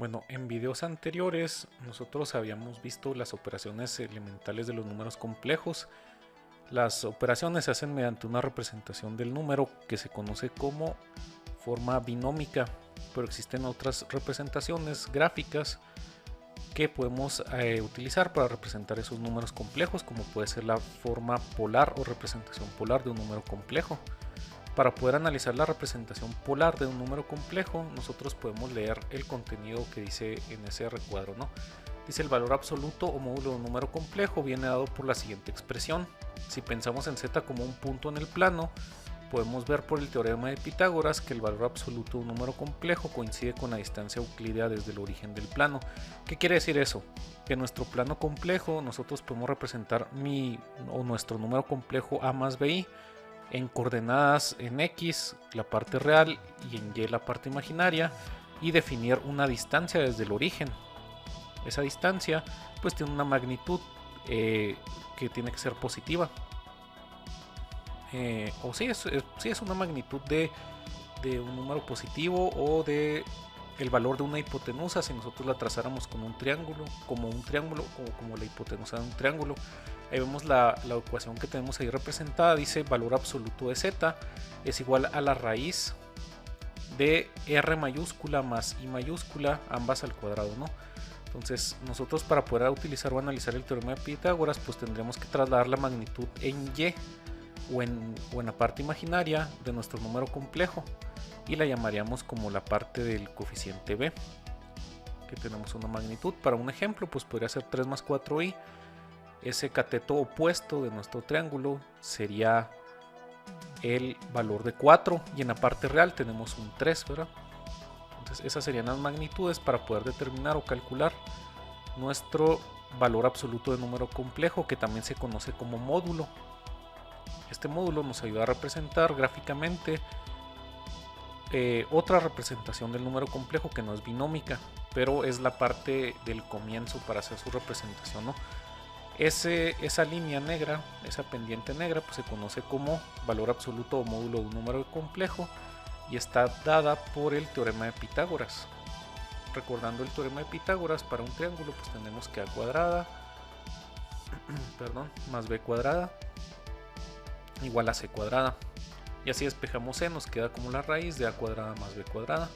Bueno, en videos anteriores nosotros habíamos visto las operaciones elementales de los números complejos. Las operaciones se hacen mediante una representación del número que se conoce como forma binómica, pero existen otras representaciones gráficas que podemos utilizar para representar esos números complejos, como puede ser la forma polar o representación polar de un número complejo. Para poder analizar la representación polar de un número complejo, nosotros podemos leer el contenido que dice en ese recuadro, ¿no? Dice: el valor absoluto o módulo de un número complejo viene dado por la siguiente expresión. Si pensamos en z como un punto en el plano, podemos ver por el teorema de Pitágoras que el valor absoluto de un número complejo coincide con la distancia euclídea desde el origen del plano. ¿Qué quiere decir eso? Que en nuestro plano complejo nosotros podemos representar nuestro número complejo a más bi en coordenadas en x, la parte real, y en y, la parte imaginaria, y definir una distancia desde el origen. Esa distancia pues tiene una magnitud que tiene que ser positiva. O sí es una magnitud de un número positivo, o de el valor de una hipotenusa si nosotros la trazáramos con un triángulo, como la hipotenusa de un triángulo. Ahí vemos la ecuación que tenemos ahí representada. Dice: valor absoluto de z es igual a la raíz de r mayúscula más i mayúscula, ambas al cuadrado, ¿no? Entonces nosotros, para poder utilizar o analizar el teorema de Pitágoras, pues tendremos que trasladar la magnitud en y o en la parte imaginaria de nuestro número complejo, y la llamaríamos como la parte del coeficiente b, que tenemos una magnitud. Para un ejemplo, pues podría ser 3 más 4i. Ese cateto opuesto de nuestro triángulo sería el valor de 4, y en la parte real tenemos un 3, ¿verdad? Entonces esas serían las magnitudes para poder determinar o calcular nuestro valor absoluto de número complejo, que también se conoce como módulo. Este módulo nos ayuda a representar gráficamente otra representación del número complejo que no es binómica, pero es la parte del comienzo para hacer su representación, ¿no? Esa línea negra, esa pendiente negra, pues se conoce como valor absoluto o módulo de un número complejo, y está dada por el teorema de Pitágoras. Recordando el teorema de Pitágoras, para un triángulo pues tenemos que a cuadrada más b cuadrada igual a c cuadrada, y así despejamos c, nos queda como la raíz de a cuadrada más b cuadrada.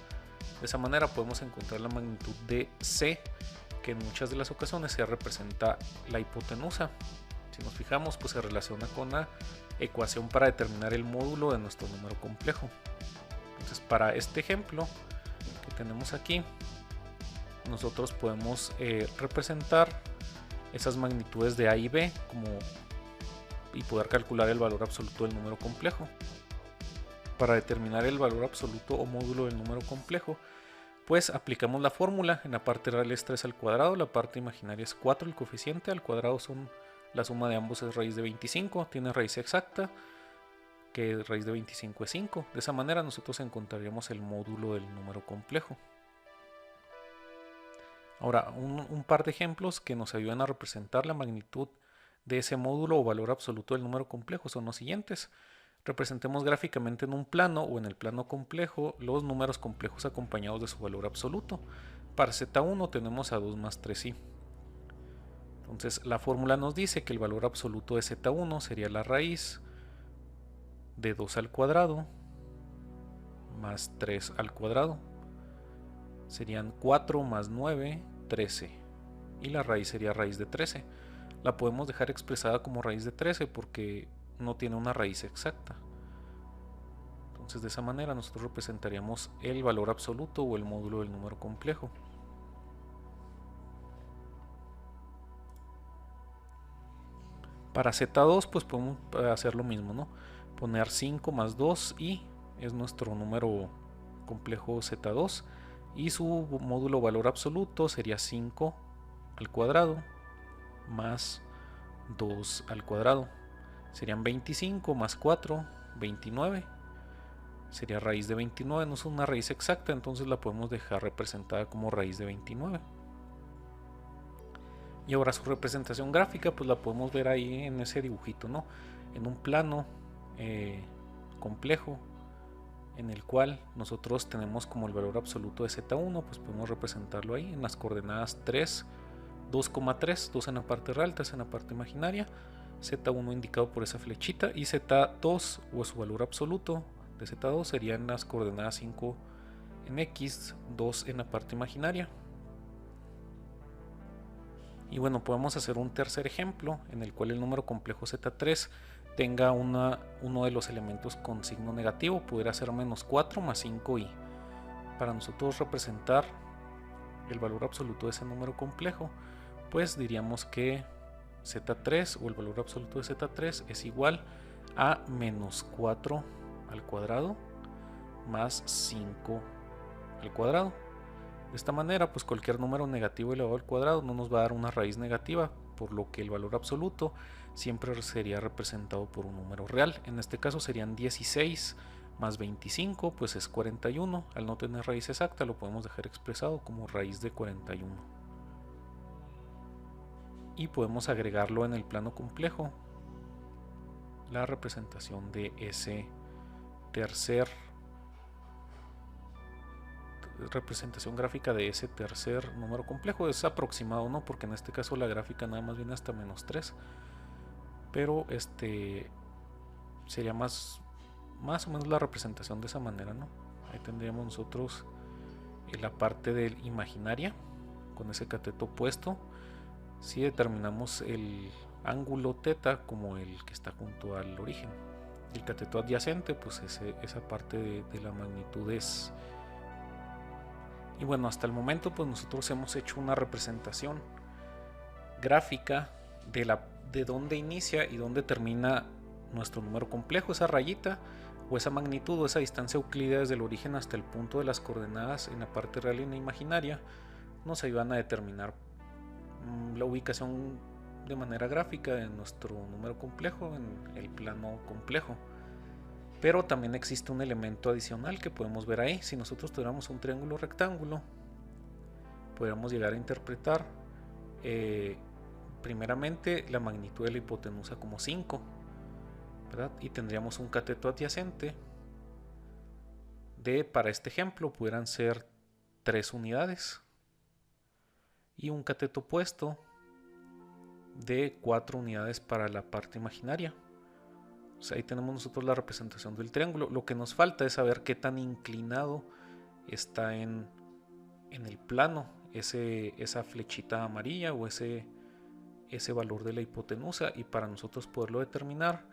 De esa manera podemos encontrar la magnitud de c, que en muchas de las ocasiones se representa la hipotenusa. Si nos fijamos, pues se relaciona con la ecuación para determinar el módulo de nuestro número complejo. Entonces, para este ejemplo que tenemos aquí, nosotros podemos representar esas magnitudes de a y b y poder calcular el valor absoluto del número complejo. Para determinar el valor absoluto o módulo del número complejo, pues aplicamos la fórmula. En la parte real es 3 al cuadrado, la parte imaginaria es 4, el coeficiente al cuadrado son la suma de ambos, es raíz de 25, tiene raíz exacta, que raíz de 25 es 5. De esa manera nosotros encontraríamos el módulo del número complejo. Ahora, un par de ejemplos que nos ayudan a representar la magnitud de ese módulo o valor absoluto del número complejo son los siguientes. Representemos gráficamente en un plano o en el plano complejo los números complejos acompañados de su valor absoluto. Para z1 tenemos a 2 más 3i. Entonces la fórmula nos dice que el valor absoluto de z1 sería la raíz de 2 al cuadrado más 3 al cuadrado. Serían 4 más 9, 13. Y la raíz sería raíz de 13. La podemos dejar expresada como raíz de 13 porque no tiene una raíz exacta. Entonces de esa manera nosotros representaríamos el valor absoluto o el módulo del número complejo. Para z2 pues podemos hacer lo mismo, ¿no? Poner 5 más 2i es nuestro número complejo z2, y su módulo valor absoluto sería 5 al cuadrado más 2 al cuadrado. Serían 25 más 4, 29. Sería raíz de 29, no es una raíz exacta, entonces la podemos dejar representada como raíz de 29. Y ahora su representación gráfica pues la podemos ver ahí en ese dibujito, ¿no? En un plano complejo en el cual nosotros tenemos como el valor absoluto de z1, pues podemos representarlo ahí en las coordenadas 3, 2,3, 2 en la parte real, 3 en la parte imaginaria, z1 indicado por esa flechita, y z2 o su valor absoluto de z2 serían las coordenadas 5 en x, 2 en la parte imaginaria. Y bueno, podemos hacer un tercer ejemplo en el cual el número complejo z3 tenga uno de los elementos con signo negativo, pudiera ser menos 4 más 5i. Para nosotros representar el valor absoluto de ese número complejo, pues diríamos que z3 o el valor absoluto de z3 es igual a menos 4 al cuadrado más 5 al cuadrado. De esta manera, pues cualquier número negativo elevado al cuadrado no nos va a dar una raíz negativa, por lo que el valor absoluto siempre sería representado por un número real. En este caso serían 16 más 25, pues es 41. Al no tener raíz exacta, lo podemos dejar expresado como raíz de 41. Y podemos agregarlo en el plano complejo, la representación de ese tercer representación gráfica de ese tercer número complejo. Es aproximado, ¿no? Porque en este caso la gráfica nada más viene hasta menos 3, pero sería más o menos la representación de esa manera, ¿no? Ahí tendríamos nosotros la parte del imaginaria con ese cateto opuesto. Si determinamos el ángulo θ como el que está junto al origen, el cateto adyacente, pues esa parte de la magnitud es. Y bueno, hasta el momento pues nosotros hemos hecho una representación gráfica de dónde inicia y dónde termina nuestro número complejo. Esa rayita o esa magnitud o esa distancia euclídea desde el origen hasta el punto de las coordenadas en la parte real y en la imaginaria nos ayudan a determinar la ubicación de manera gráfica de nuestro número complejo en el plano complejo. Pero también existe un elemento adicional que podemos ver ahí. Si nosotros tuviéramos un triángulo rectángulo, podríamos llegar a interpretar primeramente la magnitud de la hipotenusa como 5, ¿verdad? Y tendríamos un cateto adyacente para este ejemplo, pudieran ser 3 unidades y un cateto opuesto de 4 unidades para la parte imaginaria. O sea, ahí tenemos nosotros la representación del triángulo. Lo que nos falta es saber qué tan inclinado está en el plano esa flechita amarilla o ese valor de la hipotenusa, y para nosotros poderlo determinar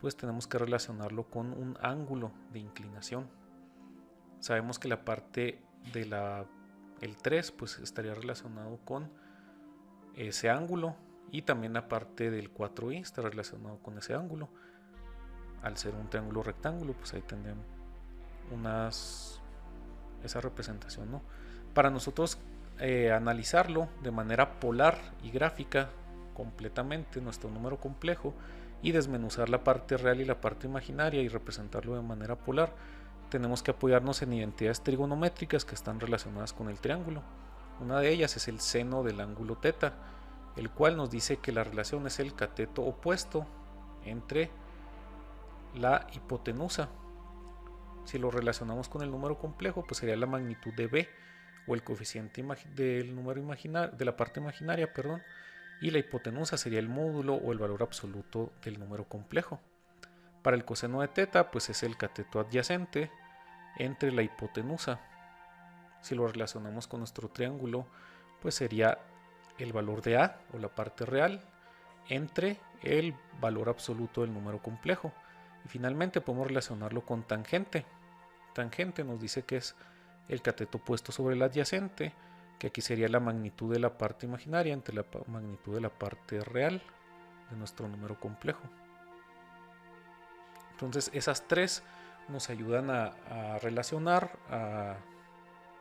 pues tenemos que relacionarlo con un ángulo de inclinación. Sabemos que la parte el 3 pues estaría relacionado con ese ángulo, y también la parte del 4i está relacionado con ese ángulo. Al ser un triángulo rectángulo, pues ahí tendremos esa representación, ¿no? Para nosotros analizarlo de manera polar y gráfica completamente nuestro número complejo y desmenuzar la parte real y la parte imaginaria y representarlo de manera polar, tenemos que apoyarnos en identidades trigonométricas que están relacionadas con el triángulo. Una de ellas es el seno del ángulo θ, el cual nos dice que la relación es el cateto opuesto entre la hipotenusa. Si lo relacionamos con el número complejo, pues sería la magnitud de b o el coeficiente del número de la parte imaginaria, perdón, y la hipotenusa sería el módulo o el valor absoluto del número complejo. Para el coseno de θ, pues es el cateto adyacente entre la hipotenusa. Si lo relacionamos con nuestro triángulo, pues sería el valor de a o la parte real entre el valor absoluto del número complejo. Y finalmente podemos relacionarlo con tangente. Tangente nos dice que es el cateto puesto sobre el adyacente, que aquí sería la magnitud de la parte imaginaria entre la magnitud de la parte real de nuestro número complejo. Entonces esas tres nos ayudan a relacionar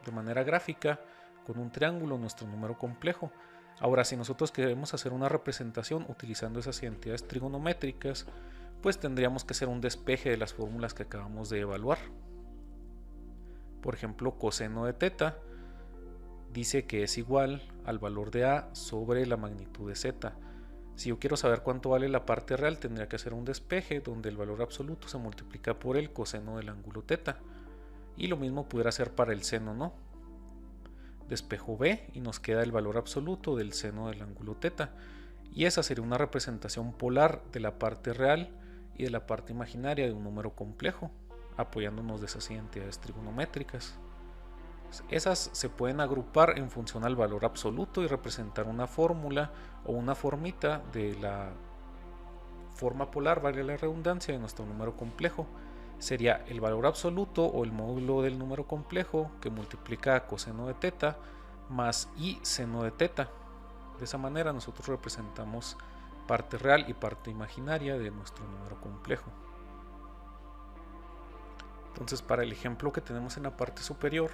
de manera gráfica con un triángulo nuestro número complejo. Ahora, si nosotros queremos hacer una representación utilizando esas identidades trigonométricas, pues tendríamos que hacer un despeje de las fórmulas que acabamos de evaluar. Por ejemplo, coseno de θ dice que es igual al valor de a sobre la magnitud de z. Si yo quiero saber cuánto vale la parte real, tendría que hacer un despeje donde el valor absoluto se multiplica por el coseno del ángulo θ. Y lo mismo pudiera hacer para el seno, ¿no? Despejo B y nos queda el valor absoluto del seno del ángulo θ. Y esa sería una representación polar de la parte real y de la parte imaginaria de un número complejo, apoyándonos de esas identidades trigonométricas. Esas se pueden agrupar en función al valor absoluto y representar una fórmula o una formita de la forma polar, valga la redundancia, de nuestro número complejo. Sería el valor absoluto o el módulo del número complejo que multiplica coseno de θ más i seno de θ. De esa manera nosotros representamos parte real y parte imaginaria de nuestro número complejo. Entonces, para el ejemplo que tenemos en la parte superior,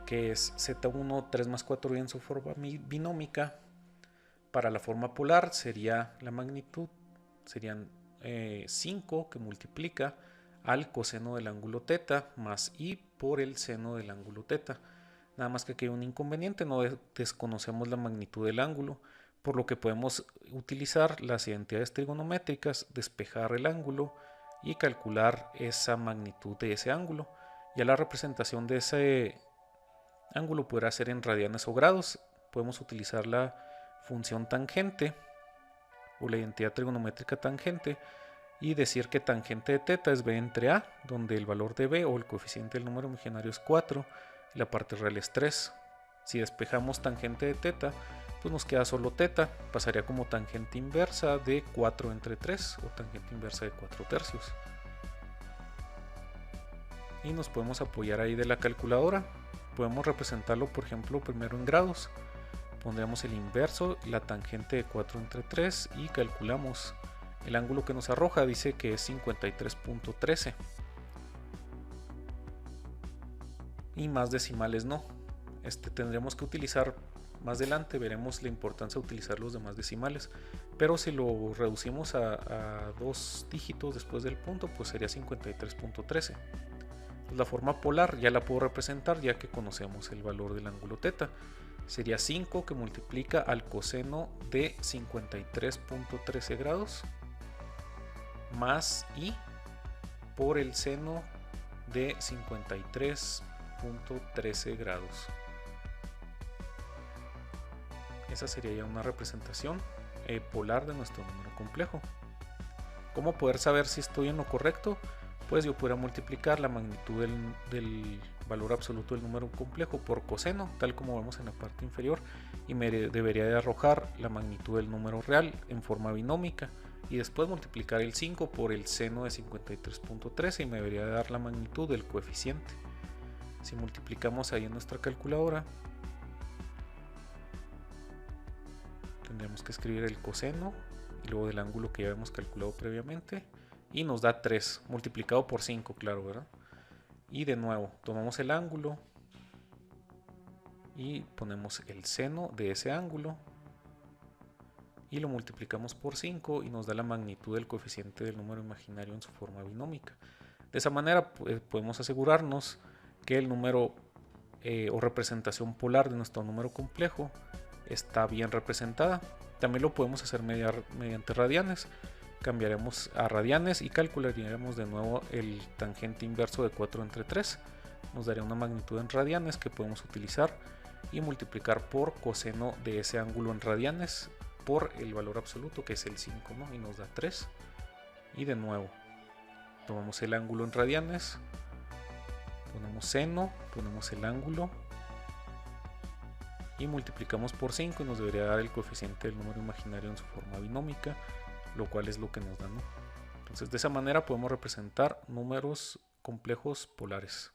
que es z1 3 más 4i en su forma binómica, para la forma polar sería la magnitud, serían 5 que multiplica al coseno del ángulo θ más i por el seno del ángulo θ. Nada más que aquí hay un inconveniente, no desconocemos la magnitud del ángulo, por lo que podemos utilizar las identidades trigonométricas, despejar el ángulo y calcular esa magnitud de ese ángulo. Ya la representación de ese ángulo podrá ser en radianes o grados. Podemos utilizar la función tangente o la identidad trigonométrica tangente y decir que tangente de θ es b entre a, donde el valor de b o el coeficiente del número imaginario es 4 y la parte real es 3. Si despejamos tangente de θ, pues nos queda solo θ, pasaría como tangente inversa de 4 entre 3 o tangente inversa de 4 tercios. Y nos podemos apoyar ahí de la calculadora. Podemos representarlo, por ejemplo, primero en grados. Pondríamos el inverso, la tangente de 4 entre 3 y calculamos. El ángulo que nos arroja dice que es 53.13. Y más decimales no. Tendremos que utilizar, más adelante veremos la importancia de utilizar los demás decimales. Pero si lo reducimos a 2 dígitos después del punto, pues sería 53.13. La forma polar ya la puedo representar ya que conocemos el valor del ángulo θ. Sería 5 que multiplica al coseno de 53.13 grados más i por el seno de 53.13 grados. Esa sería ya una representación polar de nuestro número complejo. ¿Cómo poder saber si estoy en lo correcto? Pues yo podría multiplicar la magnitud del valor absoluto del número complejo por coseno, tal como vemos en la parte inferior, y me debería de arrojar la magnitud del número real en forma binómica, y después multiplicar el 5 por el seno de 53.13 y me debería de dar la magnitud del coeficiente. Si multiplicamos ahí en nuestra calculadora, tendremos que escribir el coseno y luego del ángulo que ya hemos calculado previamente, y nos da 3 multiplicado por 5, claro, ¿verdad? Y de nuevo tomamos el ángulo y ponemos el seno de ese ángulo y lo multiplicamos por 5 y nos da la magnitud del coeficiente del número imaginario en su forma binómica. De esa manera podemos asegurarnos que el número o representación polar de nuestro número complejo está bien representada. También lo podemos hacer mediante radianes. Cambiaremos a radianes y calcularíamos de nuevo el tangente inverso de 4 entre 3. Nos daría una magnitud en radianes que podemos utilizar y multiplicar por coseno de ese ángulo en radianes por el valor absoluto, que es el 5, ¿no? Y nos da 3. Y de nuevo tomamos el ángulo en radianes, ponemos seno, ponemos el ángulo y multiplicamos por 5 y nos debería dar el coeficiente del número imaginario en su forma binómica, lo cual es lo que nos da, ¿no? Entonces de esa manera podemos representar números complejos polares.